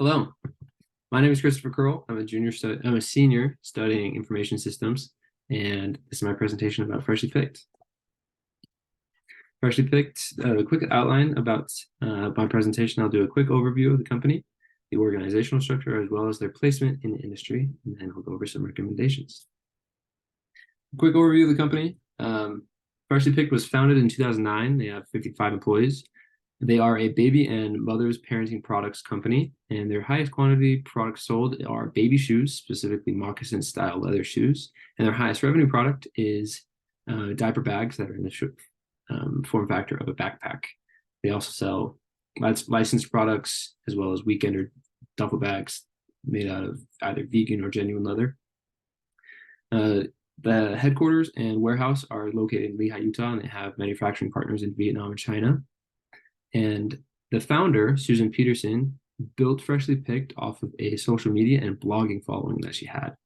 Hello, my name is Christopher Kearl. I'm a senior studying information systems, and this is my presentation about Freshly Picked. Freshly Picked, a quick outline about my presentation. I'll do a quick overview of the company, the organizational structure, as well as their placement in the industry, and then I'll go over some recommendations. A quick overview of the company. Freshly Picked was founded in 2009. They have 55 employees. They are a baby and mother's parenting products company, and their highest quantity products sold are baby shoes, specifically moccasin-style leather shoes. And their highest revenue product is diaper bags that are in the form factor of a backpack. They also sell licensed products as well as weekender duffel bags made out of either vegan or genuine leather. The headquarters and warehouse are located in Lehi, Utah, and they have manufacturing partners in Vietnam and China. And the founder, Susan Peterson, built Freshly Picked off of a social media and blogging following that she had.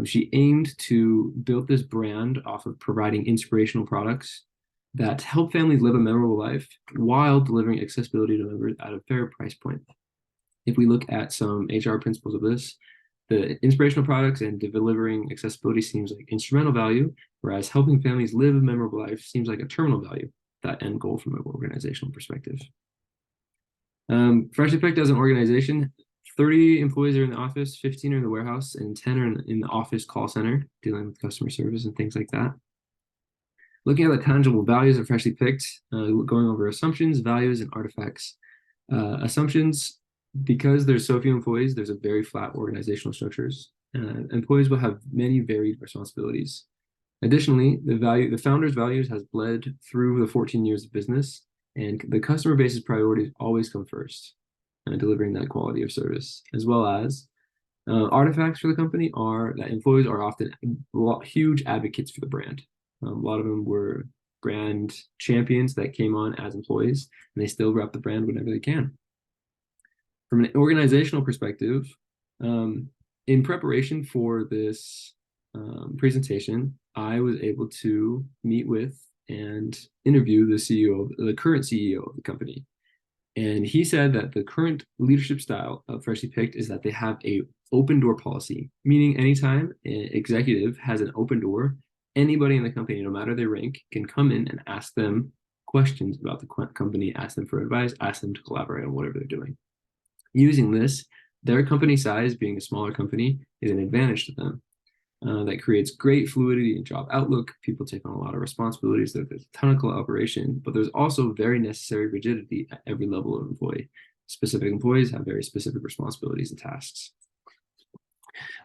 She aimed to build this brand off of providing inspirational products that help families live a memorable life while delivering accessibility to members at a fair price point. If we look at some HR principles of this, the inspirational products and delivering accessibility seems like instrumental value, whereas helping families live a memorable life seems like a terminal value, that end goal from an organizational perspective. Freshly Picked as an organization, 30 employees are in the office, 15 are in the warehouse, and 10 are in the office call center, dealing with customer service and things like that. Looking at the tangible values of Freshly Picked, going over assumptions, values, and artifacts. Assumptions, because there's so few employees, there's a very flat organizational structures. Employees will have many varied responsibilities. Additionally, the founder's values has bled through the 14 years of business, and the customer base's priorities always come first, delivering that quality of service, as well as artifacts for the company are that employees are often huge advocates for the brand. A lot of them were brand champions that came on as employees, and they still rep the brand whenever they can. From an organizational perspective, in preparation for this presentation, I was able to meet with and interview the current CEO of the company. And he said that the current leadership style of Freshly Picked is that they have a open door policy, meaning anytime an executive has an open door, anybody in the company, no matter their rank, can come in and ask them questions about the company, ask them for advice, ask them to collaborate on whatever they're doing. Using this, their company size being a smaller company is an advantage to them. That creates great fluidity in job outlook. People take on a lot of responsibilities. There's a ton of collaboration, but there's also very necessary rigidity at every level of employee. Specific employees have very specific responsibilities and tasks.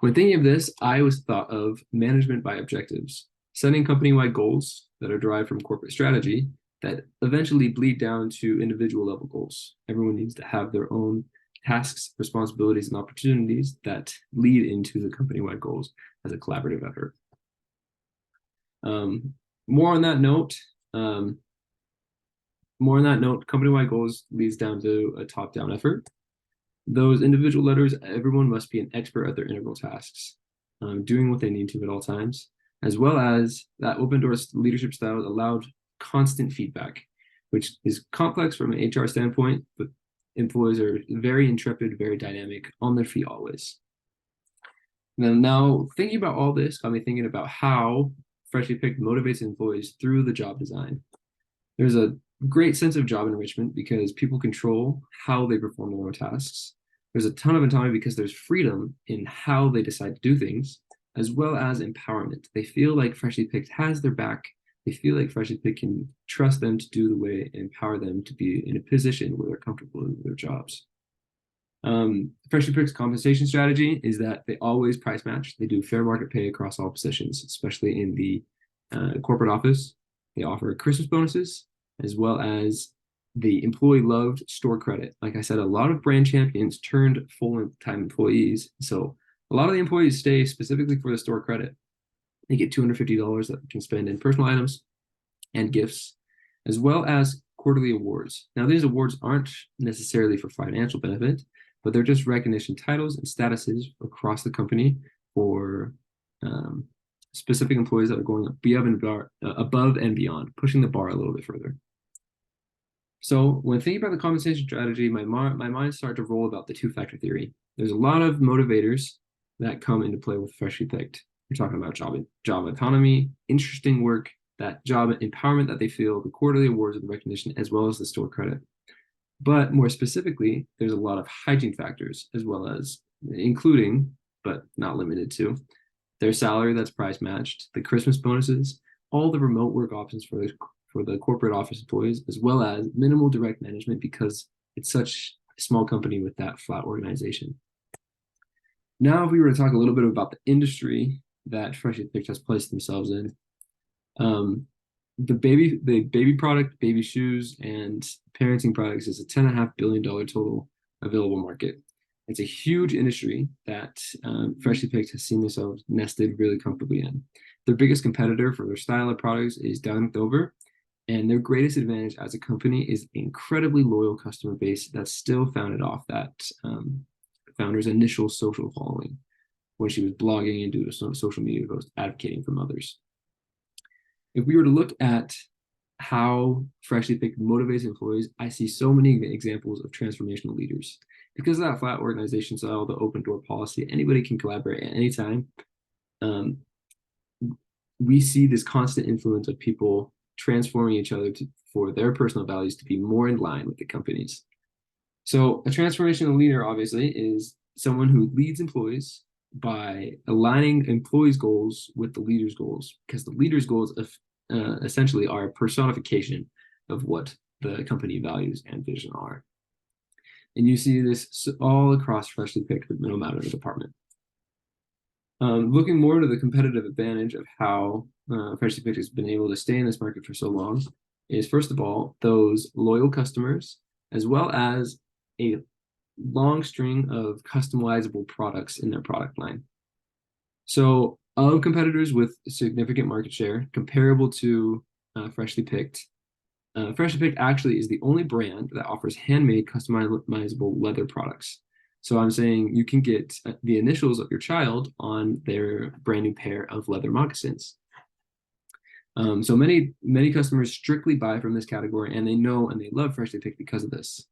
When thinking of this, I always thought of management by objectives, setting company-wide goals that are derived from corporate strategy that eventually bleed down to individual level goals. Everyone needs to have their own tasks, responsibilities, and opportunities that lead into the company-wide goals as a collaborative effort. More on that note, company-wide goals leads down to a top-down effort. Those individual letters, everyone must be an expert at their integral tasks, doing what they need to at all times, as well as that open door leadership style allowed constant feedback, which is complex from an HR standpoint, but employees are very intrepid, very dynamic, on their feet always. Now thinking about all this got me thinking about how Freshly Picked motivates employees through the job design. There's a great sense of job enrichment because people control how they perform their own tasks. There's a ton of autonomy because there's freedom in how they decide to do things, as well as empowerment. They feel like Freshly Picked has their back. They feel like Freshly Picked can trust them to do the way and empower them to be in a position where they're comfortable in their jobs. Freshly Picked's compensation strategy is that they always price match. They do fair market pay across all positions, especially in the corporate office. They offer Christmas bonuses, as well as the employee-loved store credit. Like I said, a lot of brand champions turned full-time employees. So a lot of the employees stay specifically for the store credit. They get $250 that they can spend in personal items and gifts, as well as quarterly awards. Now, these awards aren't necessarily for financial benefit, but they're just recognition titles and statuses across the company for specific employees that are going above and beyond, pushing the bar a little bit further. So when thinking about the compensation strategy, my mind started to roll about the two-factor theory. There's a lot of motivators that come into play with freshly picked. We're talking about job autonomy, interesting work, that job empowerment that they feel, the quarterly awards and the recognition, as well as the store credit. But more specifically, there's a lot of hygiene factors, as well as including, but not limited to, their salary that's price matched, the Christmas bonuses, all the remote work options for the corporate office employees, as well as minimal direct management because it's such a small company with that flat organization. Now, if we were to talk a little bit about the industry that Freshly Picked has placed themselves in, um, the baby product, baby shoes, and parenting products is a $10.5 billion total available market. It's a huge industry that Freshly Picked has seen themselves nested really comfortably in. Their biggest competitor for their style of products is Down Dover, and their greatest advantage as a company is an incredibly loyal customer base that's still founded off that founder's initial social following when she was blogging and doing a social media post advocating for mothers. If we were to look at how Freshly Picked motivates employees, I see so many examples of transformational leaders. Because of that flat organization style, the open door policy, anybody can collaborate at any time. We see this constant influence of people transforming each other for their personal values to be more in line with the company's. So a transformational leader, obviously, is someone who leads employees by aligning employees' goals with the leader's goals, because the leader's goals essentially are a personification of what the company values and vision are. And you see this all across Freshly Picked, no matter the department. Looking more to the competitive advantage of how Freshly Picked has been able to stay in this market for so long is, first of all, those loyal customers, as well as a long string of customizable products in their product line. So of competitors with significant market share comparable to Freshly Picked, Freshly Picked actually is the only brand that offers handmade customizable leather products. So I'm saying you can get the initials of your child on their brand new pair of leather moccasins. So many customers strictly buy from this category, and they know and they love Freshly Picked because of this.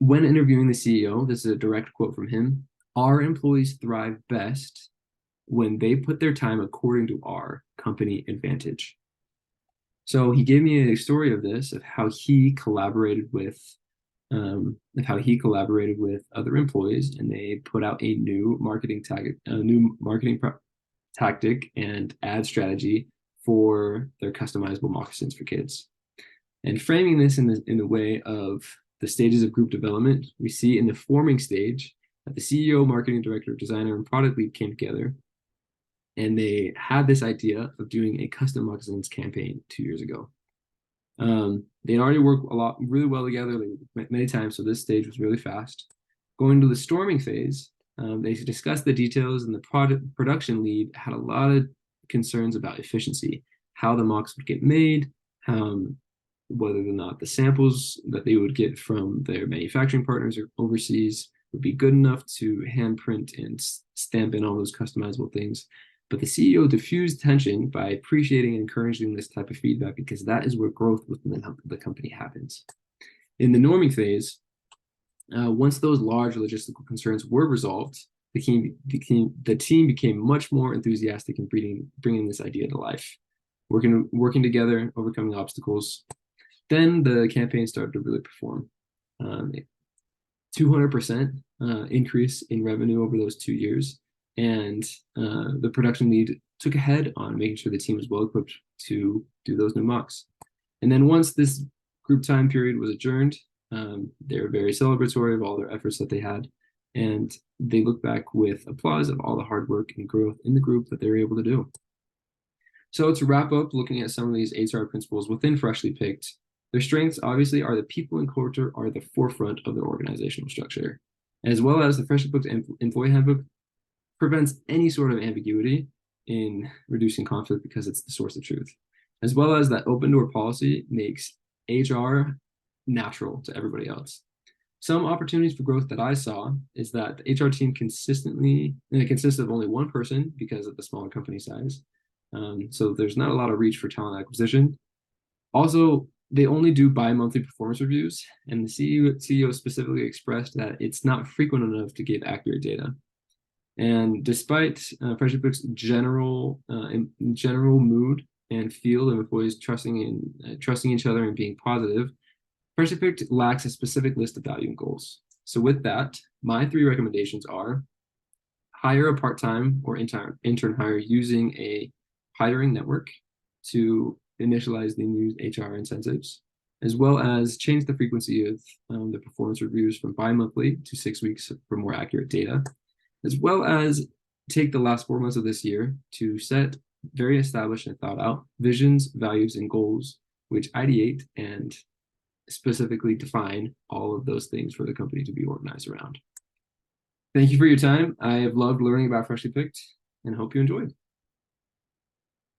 When interviewing the CEO, this is a direct quote from him: "Our employees thrive best when they put their time according to our company advantage." So he gave me a story of this, of how he collaborated with other employees, and they put out a new marketing tactic and ad strategy for their customizable moccasins for kids. And framing this in the way of the stages of group development, we see in the forming stage that the CEO, marketing director, designer, and product lead came together, and they had this idea of doing a custom moccasins campaign 2 years ago. They already worked really well together many times, so this stage was really fast. Going to the storming phase, they discussed the details, and the production lead had a lot of concerns about efficiency, how the mocks would get made, whether or not the samples that they would get from their manufacturing partners or overseas would be good enough to handprint and stamp in all those customizable things. But the CEO diffused tension by appreciating and encouraging this type of feedback, because that is where growth within the company happens. In the norming phase, once those large logistical concerns were resolved, the team became much more enthusiastic in bringing this idea to life, working together, overcoming obstacles. Then the campaign started to really perform. 200% increase in revenue over those 2 years. And the production lead took ahead on making sure the team was well equipped to do those new mocks. And then once this group time period was adjourned, they were very celebratory of all their efforts that they had. And they look back with applause of all the hard work and growth in the group that they were able to do. So to wrap up, looking at some of these HR principles within Freshly Picked, their strengths obviously are the people and culture are the forefront of their organizational structure, as well as the Freshly Picked employee handbook prevents any sort of ambiguity in reducing conflict because it's the source of truth, as well as that open door policy makes HR natural to everybody else. Some opportunities for growth that I saw is that the HR team consists of only one person because of the smaller company size. So there's not a lot of reach for talent acquisition. Also, they only do bi-monthly performance reviews, and the CEO specifically expressed that it's not frequent enough to give accurate data. And despite Freshly Pick's general mood and feel of employees trusting each other and being positive, Freshly Picked lacks a specific list of value and goals. So with that, my three recommendations are hire a part-time or intern hire using a hiring network to initialize the new HR incentives, as well as change the frequency of the performance reviews from bi-monthly to 6 weeks for more accurate data, as well as take the last 4 months of this year to set very established and thought out visions, values, and goals, which ideate and specifically define all of those things for the company to be organized around. Thank you for your time. I have loved learning about Freshly Picked and hope you enjoyed.